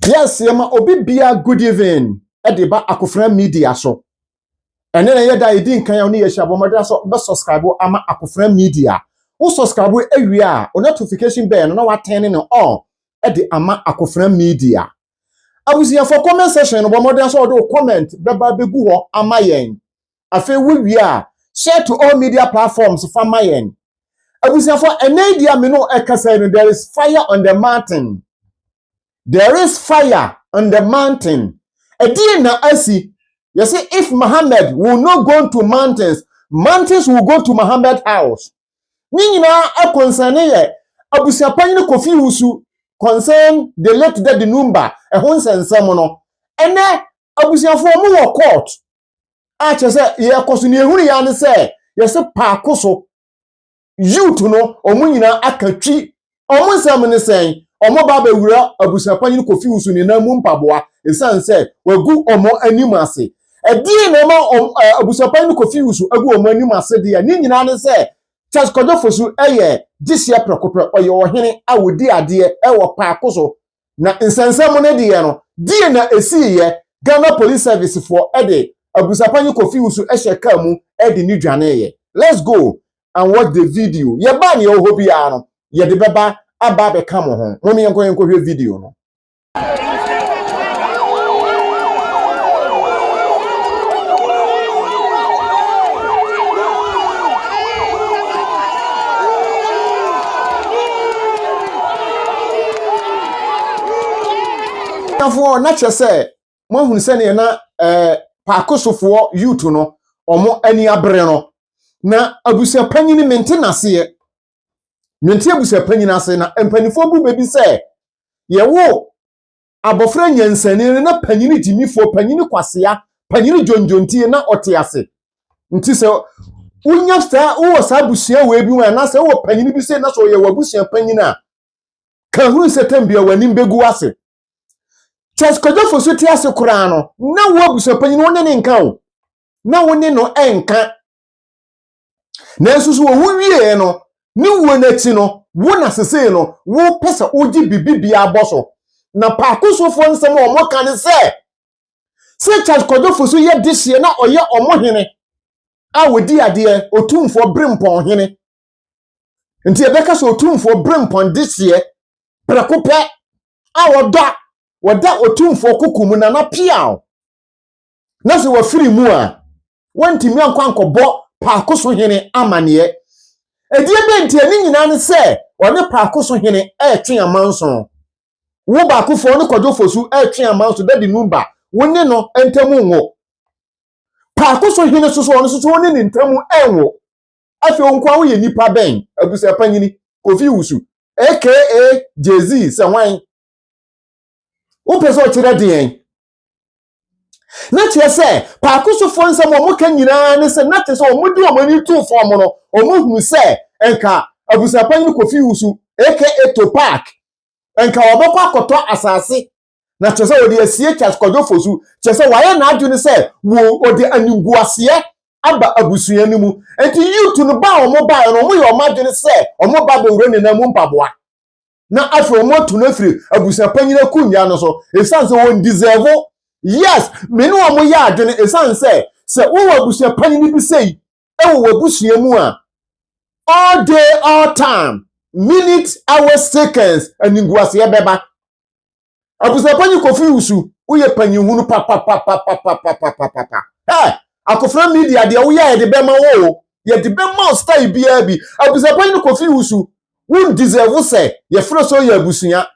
Yes, yama obi bia good evening. Ediba akofra media so. And then yeda idin kan ya oni yesha bomada so be subscribe ama akofra media. Wo subscribe ewia o notification bell na wa turn no on edi ama akofra media. Abusia for comment section no bomada so do comment beba begu ho ama yen. Afi wi a share to all media platforms for mayen. Abusia for enedia me no ekasa no there is fire on the mountain. There is fire on the mountain. Edina asi. You see, if Muhammad will not go to mountains, mountains will go to Muhammad's house. Nina a concern here. Abusuapanin Kofi Owusu concern the late dead number a honsen semono. And then Abusuafo mu court. Acha say ye kosuni ehuri ya ne say ye say Paakoso youth no omu nyina akatwi omu nsam ne sen omo ba bewura Abusuapanin Kofi Owusu ni na mu mpaboa esan say wagu omo anim ase edi na ma Abusuapanin Kofi Owusu agu omo anim ase de ni nyina ne say Charles Kojofosu eye disia prekopre oye ohene awodi ade e wo Paakoso na nsensam ne de no die na esi ye Ghana Police Service for ede Abusuapanin Kofi Owusu ehye mu ede ni dwane ye. Let's go and watch the video. Ye ba ne ho bia no ye de beba aba be ka mo ho. Mo me yenko hwe video no. For na chese mo hu se ne na Paakosofo youth no omo ani abre no na Abusuapanin maintenance ye menti Abusuapanin ase na empanifo bu bebi se ye wo abofra nyansani na panyini timifo panyini kwasea panyini jonjontie na ote ase nti se unya sta wo sa abusua we bi wa na se wo panyini bi se na so ye Abusuapanin a ka hu se tambia wani begu ase Charles Kojofosu ti ase kura no na wo Abusuapanin woni ne nka o na woni no enka na susu wo wie no ni wo nachi no wo na sese no wo pesa oji bibibia aboso na Paakosofo nsem o mo kan se Charles Kojofosu ye dihye na oye omohene a wodi ade otumfo brempon hene nti ebeka so otumfo brempon dihye prekope a woda otumfo kokumu na piao na se wafiri mu a wantimi ankwankobo Paakoso hene amane edie benti ani nyina ne se one Paakoso hene etwe amanso wo ba kofo ne Kojofosu etwe amanso dadi numba woni no entamu ngo Paakoso hene soso ono soso woni ne ntamu enwo afi onkwa wo ye nipa ben Abusuapanin Kofi Owusu aka Jay-Z se wan wo pese o kire den na tie se Paakosofo nsem o moka nyina ne se na tie se o modi o mani tu form no o mo hu se enka Abusuapanin Kofi Owusu aka Topak enka obekọ akoto asase na tie se o de asie Charles Kojofosu tie se waye na adwene se wo o de aniguase aba abusua ni mu enti youth no ba o mo ba no mo ye o madwene se o mo ba be wure ne na mu mpaboa na afi o mo tu na firi Abusuapanin akunya no so esanse won deserve. Yes, menu omo ya adwene esan se wo Abusuapanin bi sei e wo abusua mu a all day all time minutes hours seconds aninguase ya beba Abusuapanin Kofi Owusu wo ye panyihunu pa akofra media de wo ya de bema wo ye de bema style bia bi Abusuapanin Kofi Owusu won deserve se ye fro so ye abusua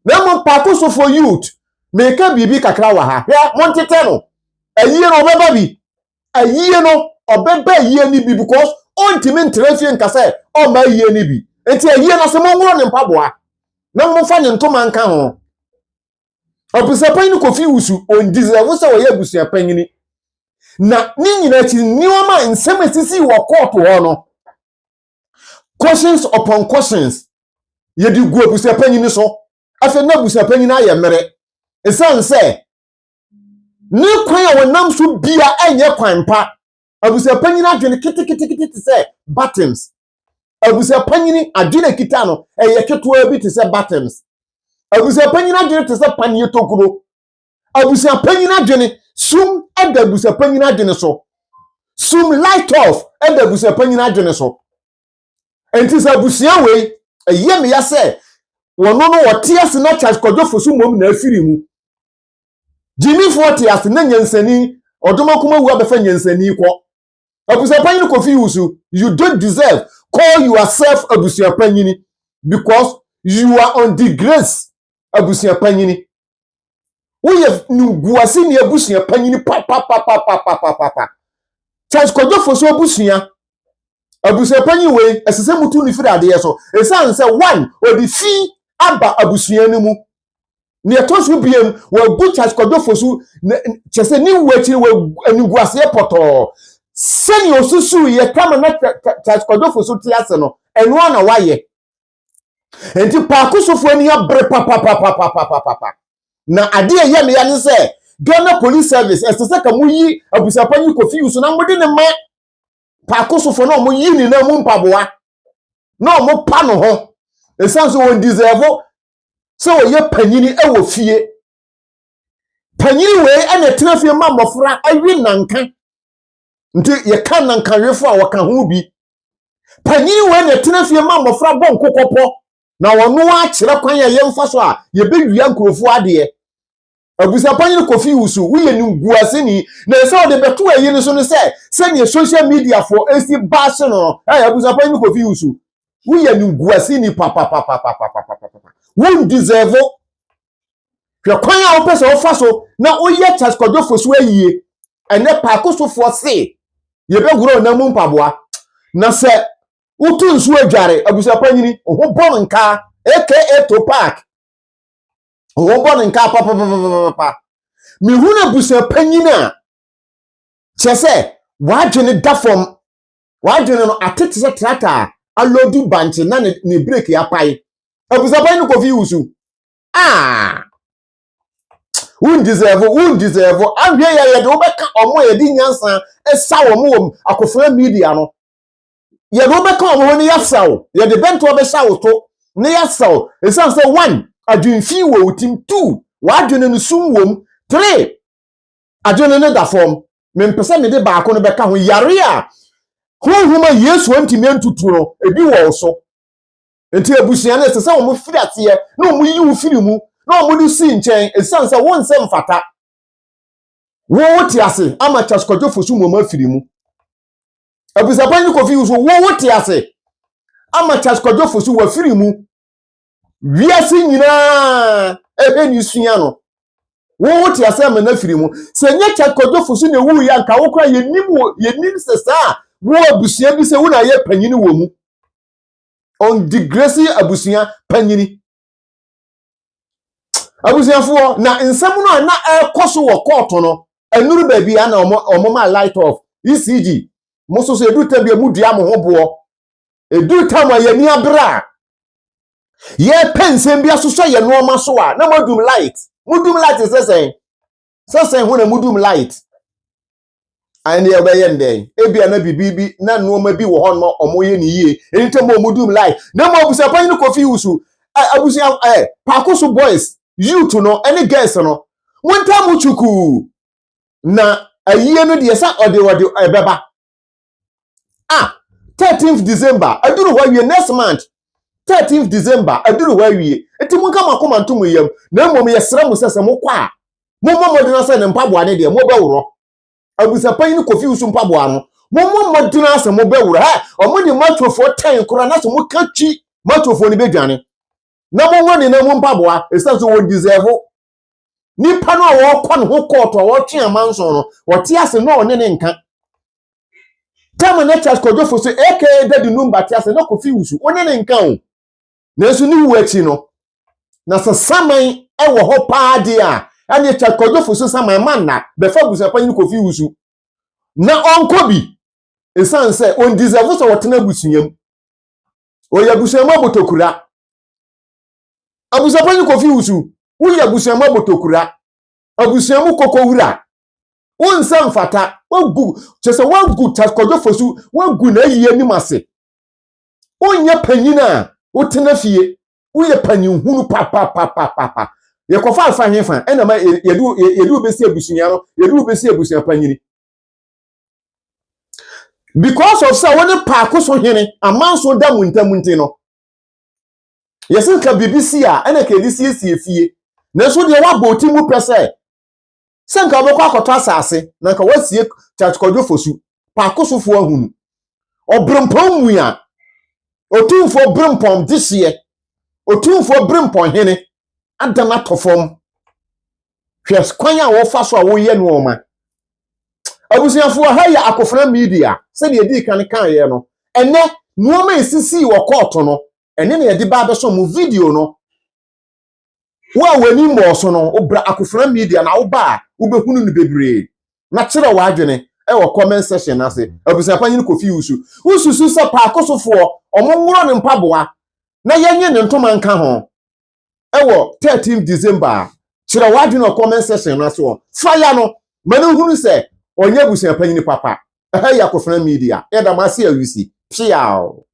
na mo Paakoso for youth meka bibi kakra wa ha ya montete no ayie no obeba bi ayie no obeba ayie ni bi because ontimi ntrefie nka se o ma ayie ni bi enti ayie no se mo nworo ne mpaboa na mo fa ne ntoma nka ho Abusuapanin Kofi Owusu on deserve se wo ye Abusuapanin na ni nyina ti nioma nsem asisi wo court ho no questions upon questions ye di gu Abusuapanin so afa na Abusuapanin aye mere esan se ni kwan a wonam so bia enye kwan pa Abusuapanin adwene kitikiti se buttons Abusuapanin adwene kita no eye ketewa bi te se buttons Abusuapanyin adwene te se panie tokuro. Abusuapanyin adwene sum eda abusuapanyin adwene so. Sum light off eda abusuapanyin adwene so. Enti se abusua we eye me ya se wono no wote ase na charge kodofo so mom na afiri mu. Jimmy 40 ase na nyansani odomakoma wu abefa nyansani kwo. Abusuapanyin Kofi Owusu, you don't deserve call yourself abusuapanyin because you are on the grace abusuapanyin. We have nuguase ni abusuapanyin pa. Charge kodofo so abusuapanyin we esese mutu ni firi ade so. Esan say one odi fi aba abusua ni mu. Ni etosu biem we good charge kodofo so chese ni wechi we nuguase poto. Seni osusu ye kama na charge kodofo so ti ase no eno na waye. Enti Paakoso fo ani abre pa. Na ade ye me ya ni se Ghana Police Service esese ka muyi Abusuapanyin Kofi Owusu na mode ne ma Paakoso fo na mo yi ni na mu mpaboa na mo pa no ho esan so won deserve so ye panyini e wo fie panyini we ene tena fie ma mofra awi nanka nti ye kan nanka wefo a waka ho bi panyini we ene tena fie ma mofra bon kokopo na wono a kire kwan ya ye mfa so a ye bewia nkrofo ade Abusuapanyin Kofi Owusu we ye nuguase ni na so de beto ayi ni so no se ne social media for esi bash no Abusuapanyin Kofi Owusu we ye nuguase ni pa won deserve hwe kwan a wo pese wo fa so na oye charge kodofo so ayie ene Paakoso fo se ye beguro na mu mpaboa na se utu nsu adware Abusuapanyin ho bon nka aka to park wo bon nka pa mi huna Abusuapanyin a chese wadwene dafom wadwene no atete se trata alodu banche na ne break ya pai Abusuapanyin Kofi Owusu won deserve ahwe ya de obeka omo ye di nyansa esa wo akofra media no ye de obeka omo ni yasawo ye de bento obesa wo to ne yasawo esan say 1 adwinfi wo utim 2 wadwene no sum wom 3 adwene ne da form mempesa me de baako no beka ho yare a honhuma Yesu antimi antutu no ebi wo so enti abusua na sesa wo firi ate na wo yi wo firi mu na wo si nchen esan say won se mfata wo ti ase ama charge kodofo so moma firi mu Abusuapanyin Kofi Owusu wo ti ase ama charge kodofo so wa firi mu wiase nyina ni sua no wo ti ase ama na firi mu se nya charge kodofo so na wu ya nka wo kra yenim sesa wo abusua bi se wo na ye panyini wo mu on the grace abusua panyini abusuafo na nsam no na ekoso wo court no enuru ba bia na omoma light off ECG moso so edu tabia mudua mo hobo edu tam ya ni abra ye pensem bia so ye no ma so a na mudum light sesen ho na mudum light ane e be yende ebia na bibibi na no ma bi wo ho no omoye ni yie ente mo mudum light na mo Abusuapanyin Kofi Owusu abusia Paakoso boys youth no any girls no wonta mu chuku na ayie no de sa ode ebeba 13th December aduru wa wie next month 13th December aduru wa wie enti munka makoma ntomo yam na mmom yesra mu sese mo kwa modena se ne mpaboa ne de mo bewro Abusuapanyin Kofi Owusu mpaboa no modena se mo bewro omo de matofo 10 kora na se mo kachi matofo ni bedwane na mo ngone na mo mpaboa esanso wo deserve ni pano a wo kwa no ho court a wo twe amanso no wo te ase no ne nka tama na charge kodofo so aka daddy number te ase na Kofi Owusu one ne nka o na so ni wu achi no na so saman e wo ho paade a ane charge kodofo so saman man na befa Abusuapanyin Kofi Owusu na onkobi esanse on deserve so wo tena busunyam o ya busunyam abotokura Abusuapanyin Kofi Owusu wo ya busunyam abotokura abusunyam kokowura wonsam fata wagu chese wagu takodofo so wagu na yiye ni mase onya panyina wotena fie uye panyin hunu papa ye kofa alfa hefa ena ma yedu besi abusunya no yedu besi abusunya panyini because of say woni Paakoso hene amanso da muntamunti no yesin ka BBC a ena ka edisi efie na so de waboti mu pese senka obekwa akoto asase na ka wasie church kodwo fosu Paakoso fo ahunu obrempom muya otumfo brempom dihye otumfo brempom hene adana tofom hwes kwanya wo fa so a wo ye no ma abusuafo ha ya Confront media se de edi kan ye no ene nuoma esisi wo court no ene na ye de ba be so mu video no wa wani mo so no obra Confront media na wo ba wo behunu no bebre na kire wa adwene e wo comment section na se Abusuapanin Kofi Owusu ususu se Paakoso fo omongoro ne mpaboa na yenye ne ntoma nka ho e wo 13 December kire wa adwene comment section na so fire no mane hunu se onye Abusuapanin papa ya Confront media ya da mase awisi piao